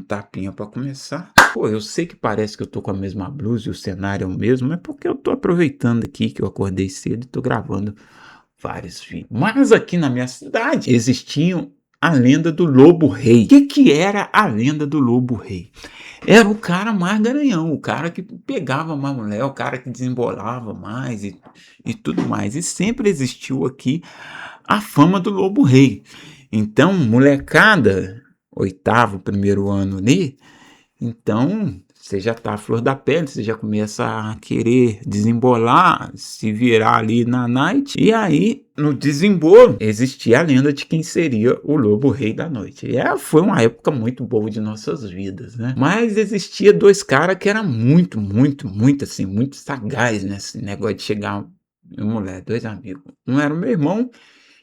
tapinha pra começar. Pô, eu sei que parece que eu tô com a mesma blusa e o cenário é o mesmo, é porque eu tô aproveitando aqui que eu acordei cedo e tô gravando vários vídeos. Mas aqui na minha cidade existiam a lenda do Lobo Rei. O que que era a lenda do Lobo Rei? Era o cara mais garanhão, o cara que pegava mais mulher, o cara que desembolava mais e tudo mais. E sempre existiu aqui a fama do Lobo Rei. Então, molecada, oitavo, primeiro ano ali, então você já tá à flor da pele, você já começa a querer desembolar, se virar ali na night. E aí, no desembolo, existia a lenda de quem seria o Lobo Rei da Noite. E foi uma época muito boa de nossas vidas, né? Mas existia dois caras que eram muito, assim, muito sagaz nesse negócio de chegar mulher, dois amigos. Um era o meu irmão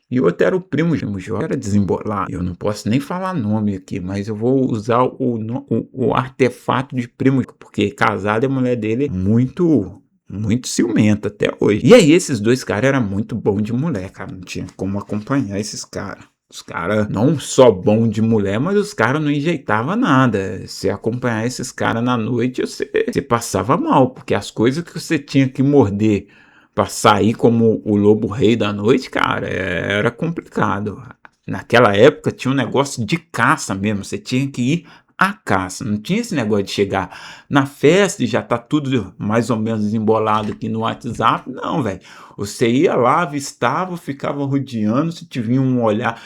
e o outro era o primo Jó, era desembolar. Eu não posso nem falar nome aqui, mas eu vou usar o artefato de primo, porque casado e a mulher dele é muito ciumenta até hoje. E aí esses dois caras eram muito bons de mulher, cara, não tinha como acompanhar esses caras. Os caras não só bom de mulher, mas os caras não enjeitavam nada. Se acompanhar esses caras na noite, você passava mal, porque as coisas que você tinha que morder pra sair como o Lobo Rei da Noite, cara, era complicado. Naquela época tinha um negócio de caça mesmo, você tinha que ir à caça, não tinha esse negócio de chegar na festa e já tá tudo mais ou menos embolado aqui no WhatsApp, não, velho. Você ia lá, avistava, ficava rodeando, se te vinha um olhar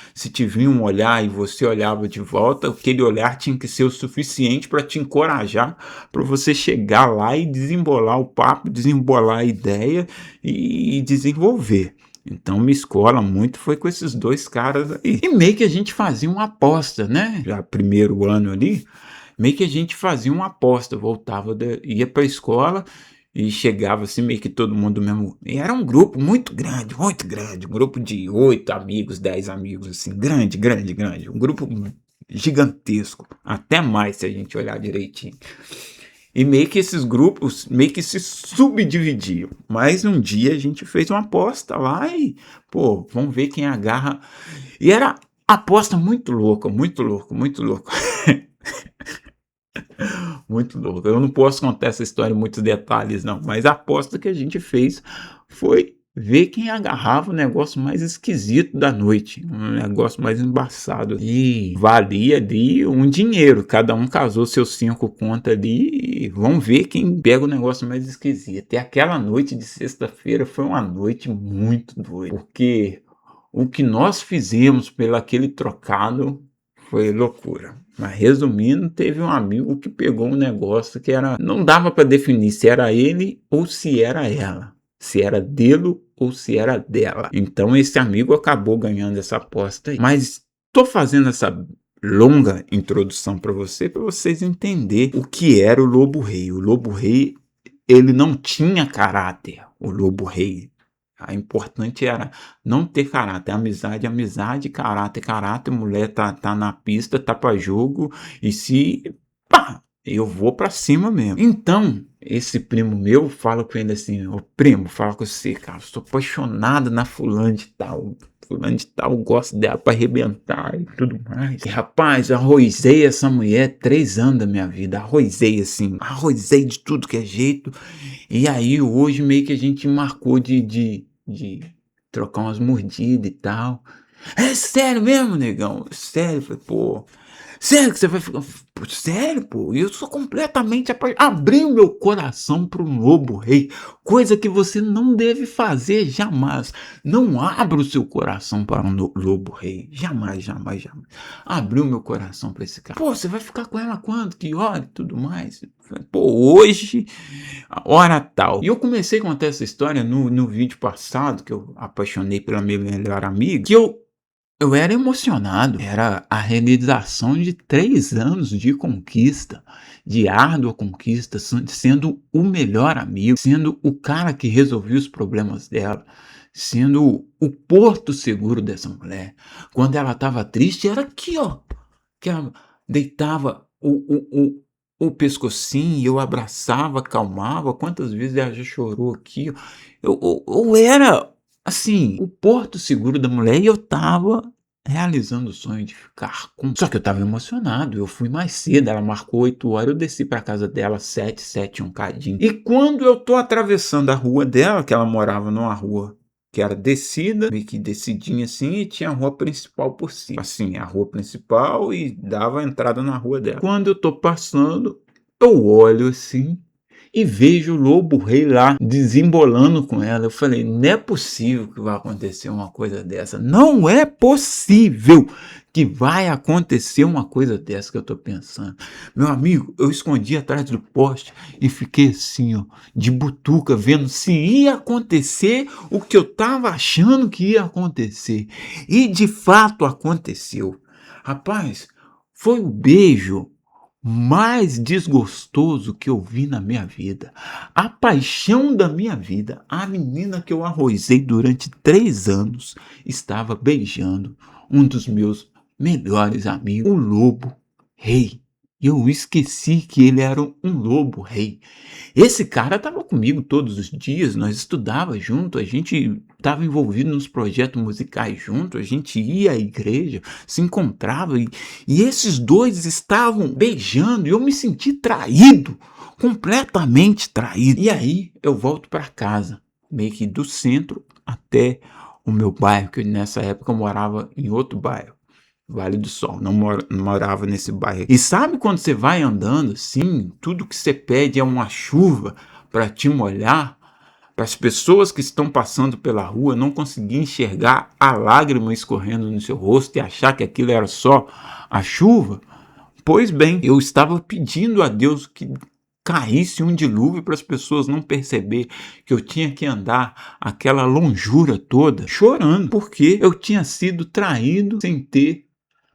e você olhava de volta, aquele olhar tinha que ser o suficiente para te encorajar, para você chegar lá e desembolar o papo, desembolar a ideia e desenvolver. Então minha escola muito foi com esses dois caras aí. E meio que a gente fazia uma aposta, né? Já primeiro ano ali, meio que a gente fazia uma aposta, ia pra escola e chegava assim meio que todo mundo mesmo. E era um grupo muito grande, um grupo de 8 amigos, 10 amigos, assim, grande, um grupo gigantesco, até mais se a gente olhar direitinho. E meio que esses grupos meio que se subdividiam. Mas um dia a gente fez uma aposta lá e, pô, vamos ver quem agarra. E era aposta muito louca, muito louco. Muito louco. Eu não posso contar essa história em muitos detalhes, não. Mas a aposta que a gente fez foi ver quem agarrava o negócio mais esquisito da noite. Um negócio mais embaçado. E valia ali um dinheiro. Cada um casou seus 5 contas ali e vamos ver quem pega o negócio mais esquisito. E aquela noite de sexta-feira foi uma noite muito doida. Porque o que nós fizemos pelo aquele trocado foi loucura. Mas resumindo, teve um amigo que pegou um negócio que era, não dava para definir se era ele ou se era ela, se era dele ou se era dela. Então esse amigo acabou ganhando essa aposta aí. Mas tô fazendo essa longa introdução para vocês entenderem o que era o Lobo Rei. O Lobo Rei, ele não tinha caráter. O Lobo Rei, a importante era não ter caráter, amizade, caráter, mulher tá na pista, tá pra jogo, e se, pá, eu vou pra cima mesmo. Então, esse primo meu, fala com ele assim, ô primo, fala com você, cara, eu sou apaixonado na fulana de tal, gosto dela pra arrebentar e tudo mais. E, rapaz, arrozei essa mulher 3 anos da minha vida, arrozei de tudo que é jeito, e aí hoje meio que a gente marcou de trocar umas mordidas e tal. É sério mesmo, negão? Sério, falei, pô. Sério que você vai ficar. Pô, sério, pô? Eu sou completamente apaixonado. Abri o meu coração para um Lobo Rei. Coisa que você não deve fazer jamais. Não abra o seu coração para um Lobo Rei. Jamais. Abri o meu coração para esse cara. Pô, você vai ficar com ela quando? Que hora e tudo mais? Pô, hoje, a hora tal. E eu comecei a contar essa história no vídeo passado, que eu apaixonei pela minha melhor amiga, que eu era emocionado, era a realização de 3 anos de conquista, de árdua conquista, sendo o melhor amigo, sendo o cara que resolvia os problemas dela, sendo o porto seguro dessa mulher. Quando ela estava triste, era aqui, ó, que ela deitava o pescocinho e eu abraçava, acalmava. Quantas vezes ela já chorou aqui? Eu era, assim, o porto seguro da mulher e eu tava realizando o sonho de ficar com. Só que eu tava emocionado, eu fui mais cedo, ela marcou 8 horas, eu desci pra casa dela 7, 7 e um cadinho. E quando eu tô atravessando a rua dela, que ela morava numa rua que era descida, meio que descidinha assim, e tinha a rua principal por cima. Assim, a rua principal e dava a entrada na rua dela. Quando eu tô passando, eu olho assim e vejo o lobo-rei lá desembolando com ela. Eu falei, não é possível que vai acontecer uma coisa dessa. Não é possível que vai acontecer uma coisa dessa que eu tô pensando. Meu amigo, eu escondi atrás do poste e fiquei assim, ó, de butuca, vendo se ia acontecer o que eu tava achando que ia acontecer. E de fato aconteceu. Rapaz, foi o beijo mais desgostoso que eu vi na minha vida. A paixão da minha vida, a menina que eu arrozei durante 3 anos, estava beijando um dos meus melhores amigos, o lobo rei. E eu esqueci que ele era um lobo rei. Esse cara estava comigo todos os dias, nós estudava junto, a gente estava envolvido nos projetos musicais junto, a gente ia à igreja, se encontrava e esses dois estavam beijando e eu me senti traído, completamente traído. E aí eu volto para casa, meio que do centro até o meu bairro, que nessa época eu morava em outro bairro. Vale do Sol, não morava nesse bairro. E sabe quando você vai andando assim, tudo que você pede é uma chuva para te molhar, para as pessoas que estão passando pela rua não conseguir enxergar a lágrima escorrendo no seu rosto e achar que aquilo era só a chuva? Pois bem, eu estava pedindo a Deus que caísse um dilúvio para as pessoas não perceber que eu tinha que andar aquela longura toda chorando, porque eu tinha sido traído sem ter.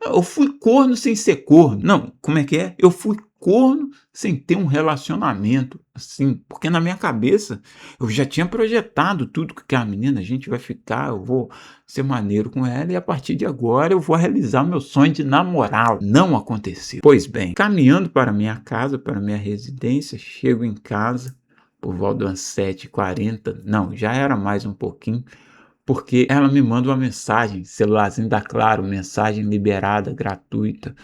Eu fui corno sem ser corno. Não, como é que é? Eu fui corno sem ter um relacionamento, assim, porque na minha cabeça eu já tinha projetado tudo que a menina, a gente vai ficar, eu vou ser maneiro com ela e a partir de agora eu vou realizar meu sonho de namorar. Não aconteceu. Pois bem, caminhando para minha casa, para minha residência, chego em casa por volta das 7h40, não, já era mais um pouquinho, porque ela me manda uma mensagem, celularzinho da Claro, mensagem liberada, gratuita.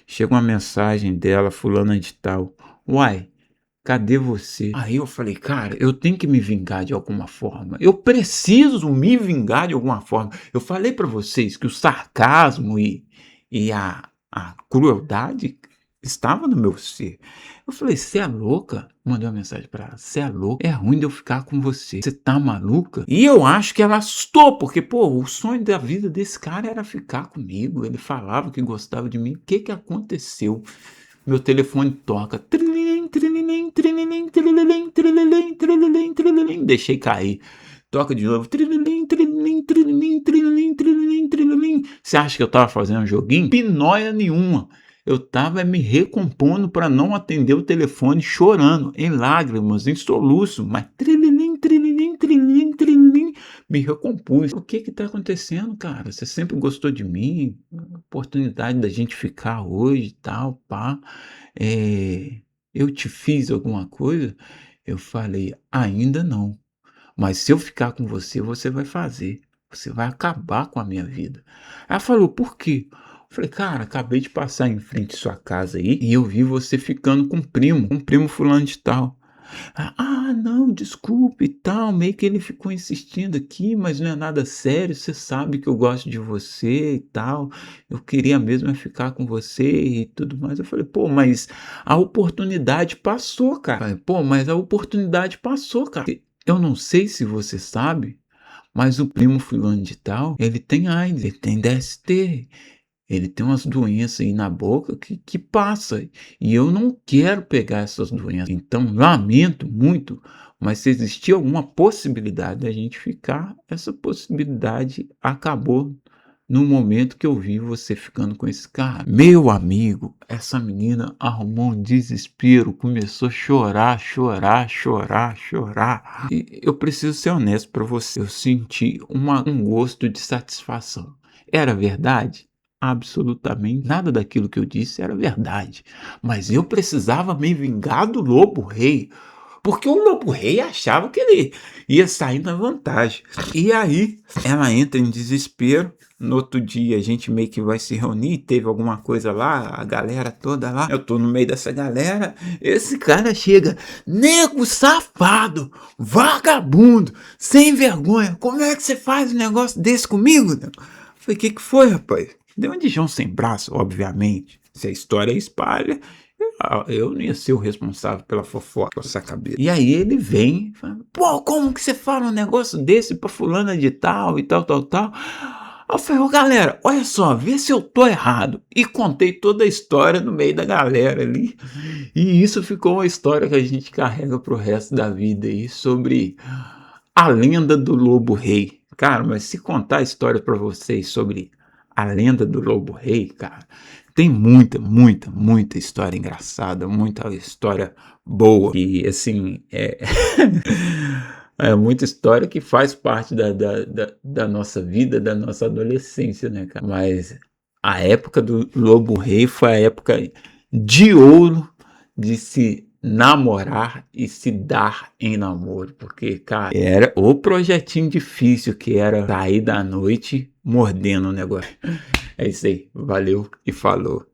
Chega uma mensagem dela, fulana de tal. Uai, cadê você? Aí eu falei, cara, eu tenho que me vingar de alguma forma. Eu preciso me vingar de alguma forma. Eu falei pra vocês que o sarcasmo e a crueldade estava no meu ser. Eu falei, você é louca? Mandei uma mensagem pra ela, você é louca? É ruim de eu ficar com você. Você tá maluca? E eu acho que ela assustou, porque, pô, o sonho da vida desse cara era ficar comigo. Ele falava que gostava de mim. O que que aconteceu? Meu telefone toca. Trililim, trililim, trililim, trililim, trililim, trililim, trililim. Deixei cair. Toca de novo. Trililim, trililim, trililim, trililim, trililim, trililim. Você acha que eu tava fazendo um joguinho? Pinóia nenhuma. Eu tava me recompondo para não atender o telefone, chorando, em lágrimas, em soluço, mas trililim, trililim, trililim, trililim, me recompus. O que que tá acontecendo, cara? Você sempre gostou de mim, oportunidade da gente ficar hoje e tal, pá. Eu te fiz alguma coisa? Eu falei, ainda não. Mas se eu ficar com você, você vai fazer. Você vai acabar com a minha vida. Ela falou, por quê? Eu falei, cara, acabei de passar em frente à sua casa aí e eu vi você ficando com um primo fulano de tal. Não, desculpe e tal, meio que ele ficou insistindo aqui, mas não é nada sério, você sabe que eu gosto de você e tal, eu queria mesmo é ficar com você e tudo mais. Eu falei, pô, mas a oportunidade passou, cara. Eu falei, pô, mas a oportunidade passou, cara. Eu não sei se você sabe, mas o primo fulano de tal, ele tem AIDS, ele tem DST, ele tem umas doenças aí na boca que passa. E eu não quero pegar essas doenças. Então, lamento muito, mas se existia alguma possibilidade da gente ficar, essa possibilidade acabou no momento que eu vi você ficando com esse cara. Meu amigo, essa menina arrumou um desespero, começou a chorar, chorar, chorar, chorar. E eu preciso ser honesto para você, eu senti um gosto de satisfação. Era verdade? Absolutamente nada daquilo que eu disse era verdade, mas eu precisava me vingar do lobo rei, porque o Lobo Rei achava que ele ia sair na vantagem. E aí ela entra em desespero. No outro dia a gente meio que vai se reunir, teve alguma coisa lá, a galera toda lá. Eu tô no meio dessa galera, esse cara chega, nego safado, vagabundo, sem vergonha, como é que você faz um negócio desse comigo? Eu falei, que foi, rapaz? Deu um João sem braço, obviamente. Se a história espalha, eu não ia ser o responsável pela fofoca, essa cabeça. E aí ele vem, fala, pô, como que você fala um negócio desse pra fulana de tal e tal, tal, tal? Eu falei, ô galera, olha só, vê se eu tô errado. E contei toda a história no meio da galera ali. E isso ficou uma história que a gente carrega pro resto da vida aí, sobre a lenda do Lobo Rei. Cara, mas se contar a história pra vocês sobre a lenda do Lobo Rei, cara, tem muita, muita, muita história engraçada, muita história boa. E assim, é muita história que faz parte da nossa vida, da nossa adolescência, né, cara? Mas a época do Lobo Rei foi a época de ouro de se namorar e se dar em namoro, porque, cara, era o projetinho difícil que era sair da noite mordendo o negócio. É isso aí, valeu e falou.